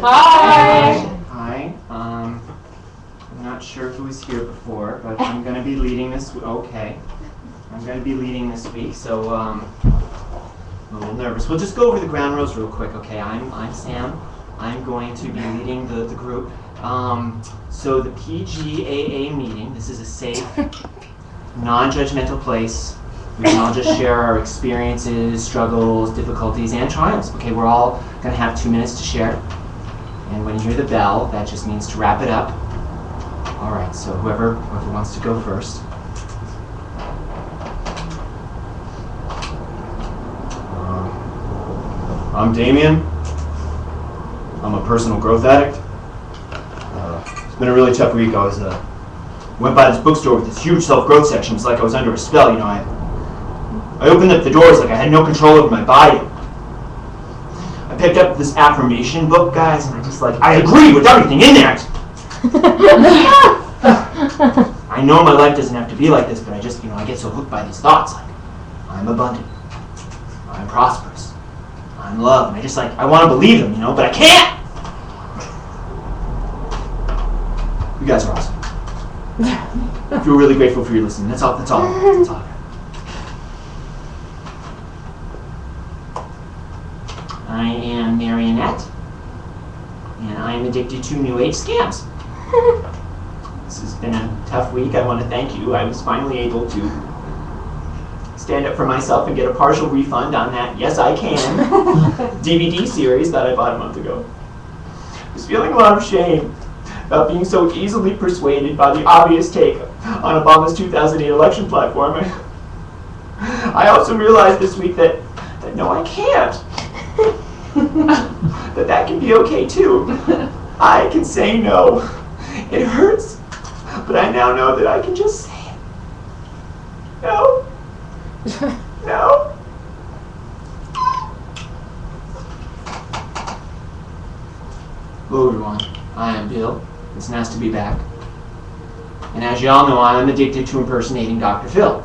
Hi. Hi. I'm not sure who was here before, but I'm going to be leading this. Okay. I'm going to be leading this week, so I'm a little nervous. We'll just go over the ground rules real quick. Okay. I'm Sam. I'm going to be leading the group. So the PGAA meeting. This is a safe, non-judgmental place. We can all just share our experiences, struggles, difficulties, and triumphs. Okay, we're all going to have 2 minutes to share. And when you hear the bell, that just means to wrap it up. All right, so whoever wants to go first. I'm Damien. I'm a personal growth addict. It's been a really tough week. I went by this bookstore with this huge self-growth section. It's like I was under a spell, I opened up the doors like I had no control over my body. I picked up this affirmation book, guys, and I agree with everything in there. I know my life doesn't have to be like this, but I get so hooked by these thoughts. Like, I'm abundant. I'm prosperous. I'm loved. And I want to believe them, but I can't! You guys are awesome. I feel really grateful for your listening. That's all. I am Marionette, and I am addicted to New Age scams. This has been a tough week. I want to thank you. I was finally able to stand up for myself and get a partial refund on that Yes I Can DVD series that I bought a month ago. I was feeling a lot of shame about being so easily persuaded by the obvious take on Obama's 2008 election platform. I also realized this week that no, I can't. that can be okay too. I can say no. It hurts, but I now know that I can just say it. No. No. Hello everyone, I am Bill. It's nice to be back. And as you all know, I am addicted to impersonating Dr. Phil.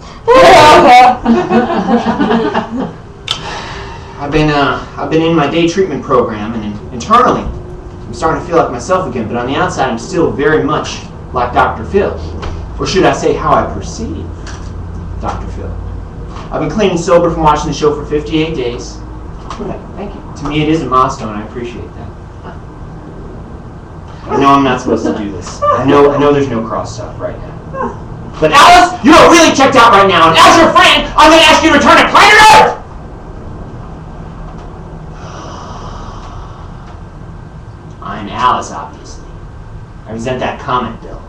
I've been in my day treatment program, and internally, I'm starting to feel like myself again, but on the outside, I'm still very much like Dr. Phil. Or should I say, how I perceive Dr. Phil. I've been clean and sober from watching the show for 58 days. Thank you. To me, it is a milestone. I appreciate that. I know I'm not supposed to do this. I know there's no cross stuff right now. But Alice, you are really checked out right now, and as your friend, I'm going to ask you to return to planet Earth! I'm Alice, obviously. I resent that comment, Bill.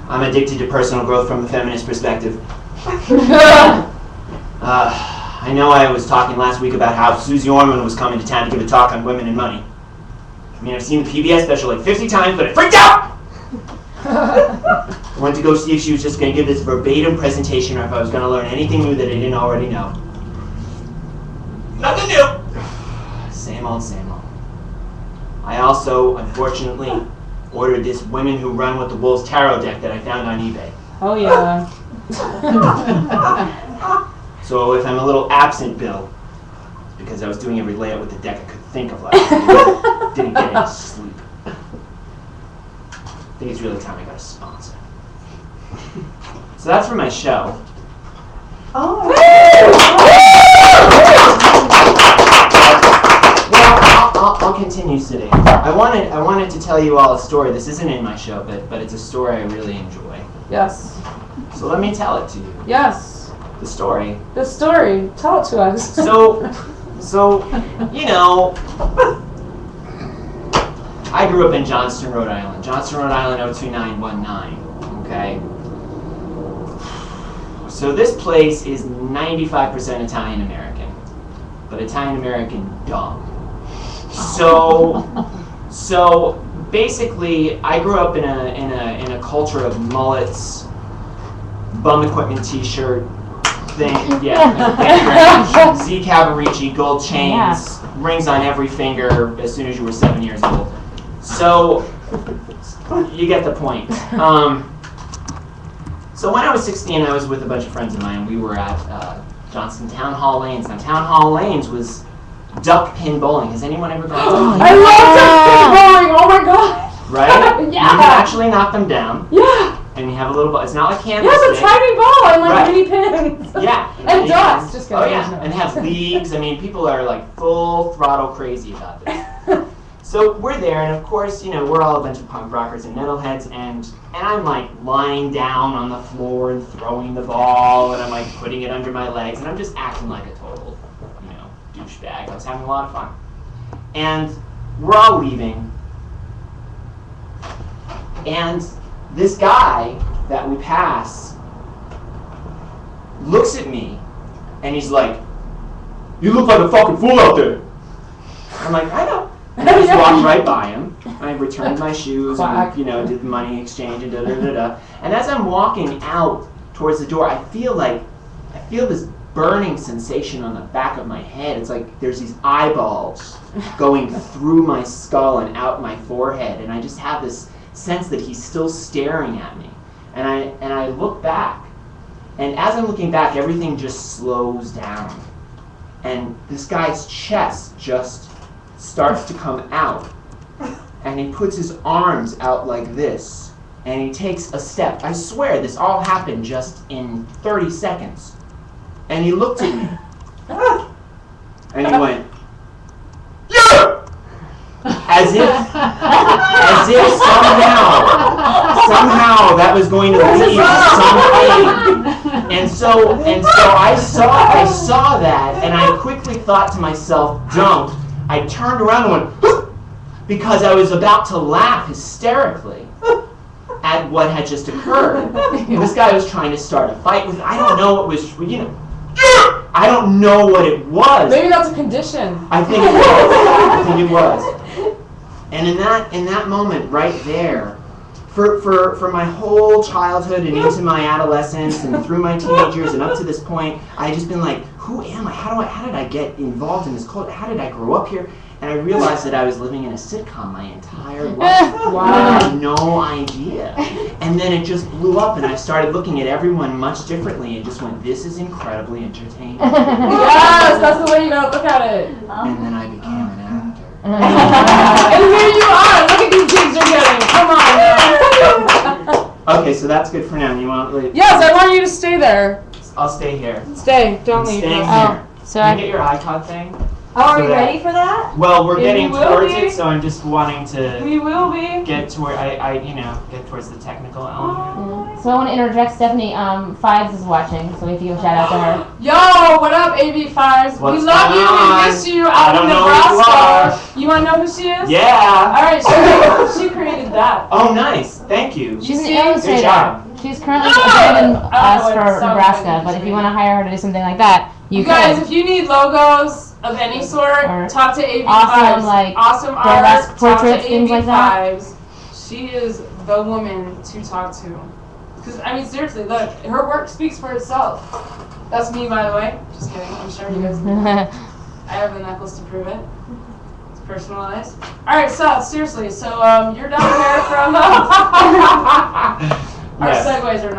I'm addicted to personal growth from the feminist perspective. I know I was talking last week about how Susie Orman was coming to town to give a talk on women and money. I mean, I've seen the PBS special like 50 times, but I freaked out! I went to go see if she was just going to give this verbatim presentation or if I was going to learn anything new that I didn't already know. Nothing new! Same old, same old. I also, unfortunately, ordered this Women Who Run with the Wolves tarot deck that I found on eBay. Oh, yeah. So if I'm a little absent, Bill, it's because I was doing every layout with the deck I could think of last night. Didn't get any sleep. I think it's really time I got a sponsor. So that's for my show. Oh. I'll continue sitting. I wanted to tell you all a story. This isn't in my show, but it's a story I really enjoy. Yes. So let me tell it to you. Yes. The story. The story. Tell it to us. So, I grew up in Johnston, Rhode Island. Johnston, Rhode Island, 02919. Okay? So this place is 95% Italian American, but Italian American dumb. So basically, I grew up in a culture of mullets, bum equipment T-shirt thing. Yeah, Z Cavaricci, gold chains, rings on every finger as soon as you were 7 years old. So you get the point. So when I was 16, I was with a bunch of friends of mine. We were at Johnston Town Hall Lanes. Now, Town Hall Lanes was duck pin bowling. Has anyone ever gone to I love duck bowling. Oh my god. Right? Yeah. You can actually knock them down. Yeah. And you have a little ball. It's not like Yeah, canvas. it's a tiny ball and like Right. mini pins. Yeah. And ducks. Just kidding. Oh yeah. And have leagues. I mean, people are like full throttle crazy about this. So we're there, and of course, you know, we're all a bunch of punk rockers and metalheads, and I'm like lying down on the floor and throwing the ball, and I'm like putting it under my legs, and I'm just acting like a total, you know, douchebag. I was having a lot of fun. And we're all leaving, and this guy that we pass looks at me, and he's like, "You look like a fucking fool out there." I'm like, "I know." And I just walked right by him. I returned my shoes and, you know, did the money exchange and da-da-da-da. And as I'm walking out towards the door, I feel this burning sensation on the back of my head. It's like there's these eyeballs going through my skull and out my forehead. And I just have this sense that he's still staring at me. And I look back. And as I'm looking back, everything just slows down. And this guy's chest just starts to come out, and he puts his arms out like this, and he takes a step. I swear this all happened just in 30 seconds. And he looked at me, and he went, "Yeah!" As if somehow that was going to lead to some aid. And so I saw that, and I quickly thought to myself, "Don't." I turned around and went, because I was about to laugh hysterically at what had just occurred. This guy was trying to start a fight with, I don't know what was, you know, I don't know what it was. Maybe that's a condition. I think it was. I think it was. And in that moment right there, for my whole childhood and into my adolescence and through my teenage years and up to this point, I had just been like, who am I? How did I get involved in this culture? How did I grow up here? And I realized that I was living in a sitcom my entire life. Wow. I had no idea. And then it just blew up, and I started looking at everyone much differently and just went, this is incredibly entertaining. Yes, that's the way you gotta look at it. And then I became an actor. And here you are. Look at these gigs you're getting. Come on now. Okay, so that's good for now. You want to leave? Yes, I want you to stay there. I'll stay here. Stay. Don't I'm leave. staying us. here. So Can you get your iPod thing? Oh, are So we that- ready for that? Well, we're Yeah, getting we will towards be. it, so I'm just wanting to We will be. get to where I get towards the technical element. So I want to interject Stephanie. Fives is watching, so if you give a shout out to her. Yo, what up, AB5s? What's We love going you. on? We miss you I out in don't know who you Nebraska. You want to know who she is? Yeah. All right, she created that. Oh, nice. Thank you. She's an See? illustrator. Good job. She's currently No! joining Oh, us it for sounds Nebraska, like but if you me. want to hire her to do something like that, you guys, can. if you need logos of any sort, Or talk to AB5s. awesome, like, awesome burlesque art, talk to portraits, things like that. AB5s. She is the woman to talk to. Because, I mean, seriously, look, her work speaks for itself. That's me, by the way. Just kidding. I'm sure you guys know. I have the necklace to prove it. It's personalized. All right, Seth, seriously. So, you're down there from... Our Yes. segues are not...